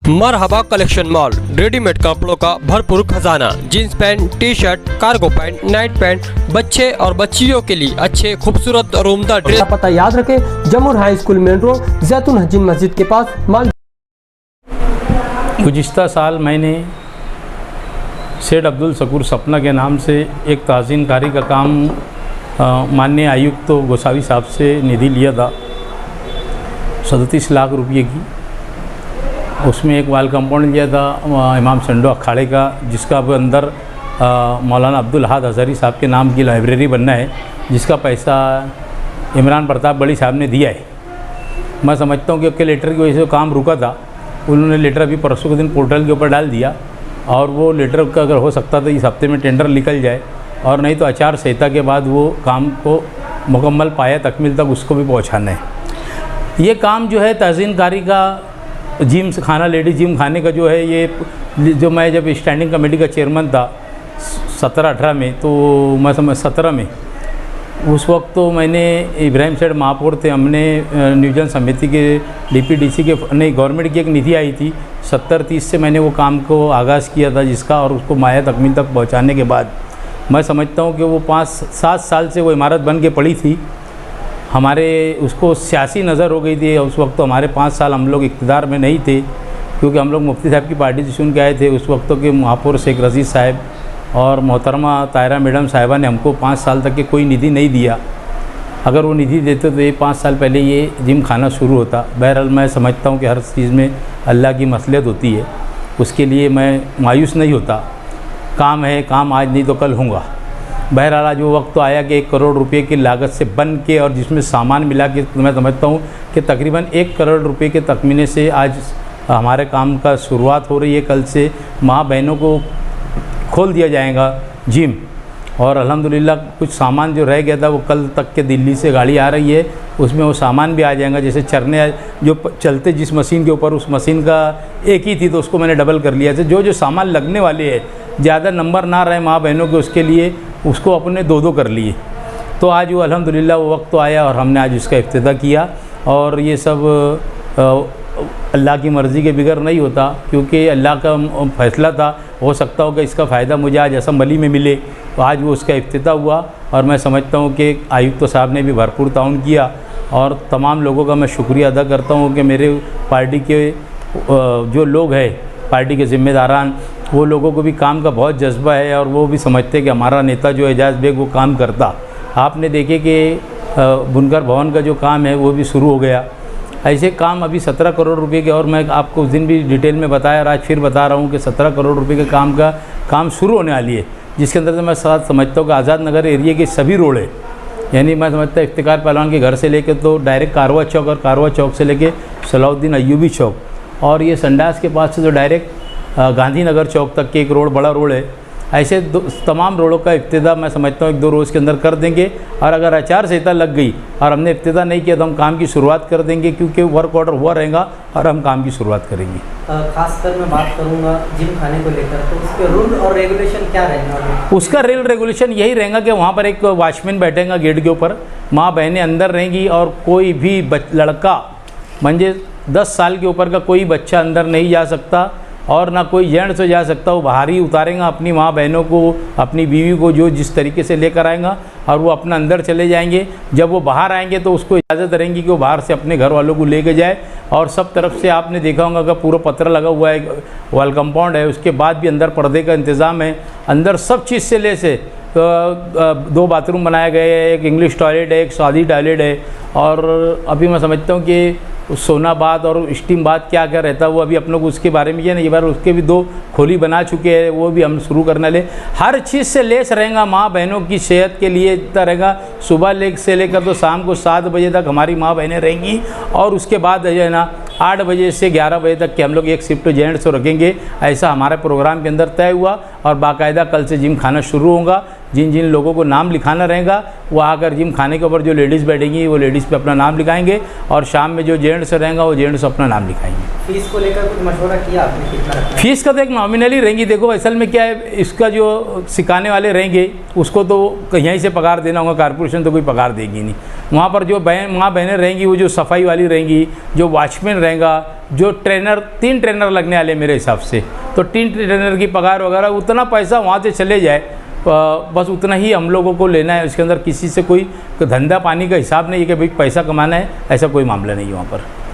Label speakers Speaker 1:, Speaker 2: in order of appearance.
Speaker 1: मरहबा collection mall, readymade कपड़ों का भरपूर खजाना। Jeans pant, T shirt, cargo pant, night pant, बच्चे और बच्चियों के लिए अच्छे खूबसूरत और उम्दा ड्रेस।
Speaker 2: पता याद रखें, जमुर हाई स्कूल मेन रोड, जैतून हजीन मस्जिद के पास माल।
Speaker 3: गुज़िश्ता साल मैंने सेठ अब्दुल शकूर सपना के नाम से एक तहसीन कारी का काम माननीय आयुक्त तो गोसावी साहब से निधि लिया था 37 लाख रुपये की। उसमें एक वाल कंपाउंड लिया था इमाम संडो अखाड़े का, जिसका अब अंदर मौलाना अब्दुल अहद हज़ारी साहब के नाम की लाइब्रेरी बनना है, जिसका पैसा इमरान प्रताप बड़ी साहब ने दिया है। मैं समझता हूँ कि उसके लेटर की वजह से काम रुका था। उन्होंने लेटर अभी परसों के दिन पोर्टल के ऊपर डाल दिया और वो लेटर का अगर हो सकता तो इस हफ्ते में टेंडर निकल जाए, और नहीं तो आचार संहिता के बाद वो काम को मुकम्मल पाया तकमील तक उसको भी पहुँचाना है। ये काम जो है तहसीन कारी का जिम खाना, लेडीज जिम खाने का जो है, ये जो मैं जब स्टैंडिंग कमेटी का चेयरमैन था 17-18 में, तो मैं समझ 17 में, उस वक्त तो मैंने इब्राहिम सेठ महापौर थे, हमने नियोजन समिति के डीपीडीसी के नहीं गवर्नमेंट की एक निधि आई थी 70-30 से मैंने वो काम को आगाज़ किया था जिसका, और उसको माया तकमील तक पहुंचाने के बाद मैं समझता हूँ कि वो 5-7 साल से वो इमारत बन के पड़ी थी। हमारे उसको सियासी नज़र हो गई थी। उस वक्त तो हमारे 5 साल हम लोग इक़्तिदार में नहीं थे, क्योंकि हम लोग मुफ्ती साहब की पार्टी से चुन के आए थे। उस वक्त के महापौर शेख रशीद साहब और मोहतरमा तायरा मैडम साहिबा ने हमको 5 साल तक के कोई निधि नहीं दिया। अगर वो निधि देते तो ये 5 साल पहले ये जिम खाना शुरू होता। बहरहाल मैं समझता हूँ कि हर चीज़ में अल्लाह की मसलियत होती है, उसके लिए मैं मायूस नहीं होता। काम है, काम आज नहीं तो कल होगा। बहरहाल आज वो वक्त तो आया कि 1 करोड़ रुपए की लागत से बन के, और जिसमें सामान मिला के मैं समझता हूँ कि तकरीबन 1 करोड़ रुपए के तखमीने से आज हमारे काम का शुरुआत हो रही है। कल से माँ बहनों को खोल दिया जाएगा जिम, और अल्हम्दुलिल्लाह कुछ सामान जो रह गया था वो कल तक के दिल्ली से गाड़ी आ रही है, उसमें वो सामान भी आ जाएगा। जैसे चरने जो चलते जिस मशीन के ऊपर, उस मशीन का एक ही थी तो उसको मैंने डबल कर लिया। जो सामान लगने वाले हैं, ज़्यादा नंबर ना रहे माँ बहनों के, उसके लिए उसको अपने 2-2 कर लिए। तो आज वो अल्हम्दुलिल्लाह वो वक्त तो आया और हमने आज उसका इफ्तिताह किया। और ये सब अल्लाह की मर्ज़ी के बगैर नहीं होता, क्योंकि अल्लाह का फ़ैसला था। हो सकता हो कि इसका फ़ायदा मुझे आज असम्बली में मिले, तो आज वो उसका इफ्तिताह हुआ। और मैं समझता हूँ कि आयुक्त साहब ने भी भरपूर ताउन किया, और तमाम लोगों का मैं शुक्रिया अदा करता हूँ कि मेरे पार्टी के जो लोग हैं, पार्टी के ज़िम्मेदारान, वो लोगों को भी काम का बहुत जज्बा है, और वो भी समझते कि हमारा नेता जो एजाज़ बेग वो काम करता। आपने देखे कि बुनकर भवन का जो काम है वो भी शुरू हो गया। ऐसे काम अभी 17 करोड़ रुपए के, और मैं आपको उस दिन भी डिटेल में बताया और आज फिर बता रहा हूँ कि 17 करोड़ रुपए के काम शुरू होने वाली है, जिसके अंदर से मैं साथ समझता हूँ कि आज़ाद नगर एरिया के सभी रोड है, यानी मैं समझता हूँ इफ्तिकार पहलवान के घर से लेकर तो डायरेक्ट कारवा चौक, और कारवा चौक से लेके सलाउद्दीन अय्यूबी चौक, और ये संडास के पास से जो डायरेक्ट गांधीनगर चौक तक के एक रोड, बड़ा रोड है। ऐसे तमाम रोडों का इफ्तिताह मैं समझता हूँ 1-2 रोज़ के अंदर कर देंगे। और अगर आचार संहिता लग गई और हमने इफ्तिताह नहीं किया तो हम काम की शुरुआत कर देंगे, क्योंकि वर्क ऑर्डर हुआ रहेगा और हम काम की शुरुआत करेंगे।
Speaker 4: खासकर मैं बात करूँगा जिम खाने को लेकर, तो उसके रूल और रेगुलेशन क्या रहेगा?
Speaker 3: उसका रूल रेगुलेशन यही रहेगा कि वहाँ पर एक वॉचमैन बैठेगा गेट के ऊपर, माँ बहनें अंदर रहेंगी, और कोई भी लड़का मंजे 10 साल के ऊपर का कोई बच्चा अंदर नहीं जा सकता, और ना कोई जेंट्स जा सकता। वो बाहर ही उतारेंगे अपनी माँ बहनों को, अपनी बीवी को, जो जिस तरीके से लेकर आएगा, और वो अपना अंदर चले जाएंगे। जब वो बाहर आएंगे तो उसको इजाज़त रहेंगी कि वो बाहर से अपने घर वालों को लेके जाए। और सब तरफ से आपने देखा होगा कि पूरा पत्र लगा हुआ है, वॉल कंपाउंड है, उसके बाद भी अंदर पर्दे का इंतज़ाम है। अंदर सब चीज़ से ले से 2 बाथरूम बनाए गए हैं, एक इंग्लिश टॉयलेट है, एक सादी टॉयलेट है। और अभी मैं समझता हूँ कि सोना बाथ और स्टीम बाथ क्या क्या रहता है वो अभी अपन लोग उसके बारे में, ये नहीं, बार उसके भी 2 खोली बना चुके हैं, वो भी हम शुरू करने ले। हर चीज़ से लेस रहेगा माँ बहनों की सेहत के लिए इतना रहेगा। सुबह से लेकर तो शाम को 7 बजे तक हमारी माँ बहनें रहेंगी, और उसके बाद जो है ना 8 बजे से 11 बजे तक के हम लोग एक शिफ्ट जेंट्स रखेंगे। ऐसा हमारे प्रोग्राम के अंदर तय हुआ, और बाकायदा कल से जिम खाना शुरू होगा। जिन जिन लोगों को नाम लिखाना रहेगा वो आकर जिम खाने के ऊपर जो लेडीज़ बैठेंगी वो लेडीज़ पे अपना नाम लिखाएंगे, और शाम में जो जेंट्स रहेंगे वो जेंट्स अपना नाम लिखाएंगे।
Speaker 4: फीस को लेकर कुछ मशवरा किया आपने, कितना रखना है?
Speaker 3: फीस का तो एक नॉमिनली रहेंगी। देखो असल में क्या है, इसका जो सिखाने वाले रहेंगे उसको तो यहीं से पगार देना होगा, कारपोरेशन तो कोई पगार देगी नहीं। वहाँ पर जो माँ बहनें रहेंगी वो जो सफाई वाली रहेंगी, जो वॉचमैन रहेगा, जो ट्रेनर 3 ट्रेनर लगने वाले मेरे हिसाब से, तो 3 ट्रेनर की पगार वगैरह उतना पैसा वहाँ से चले जाए, बस उतना ही हम लोगों को लेना है। इसके अंदर किसी से कोई धंधा पानी का हिसाब नहीं है कि भाई पैसा कमाना है, ऐसा कोई मामला नहीं है वहाँ पर।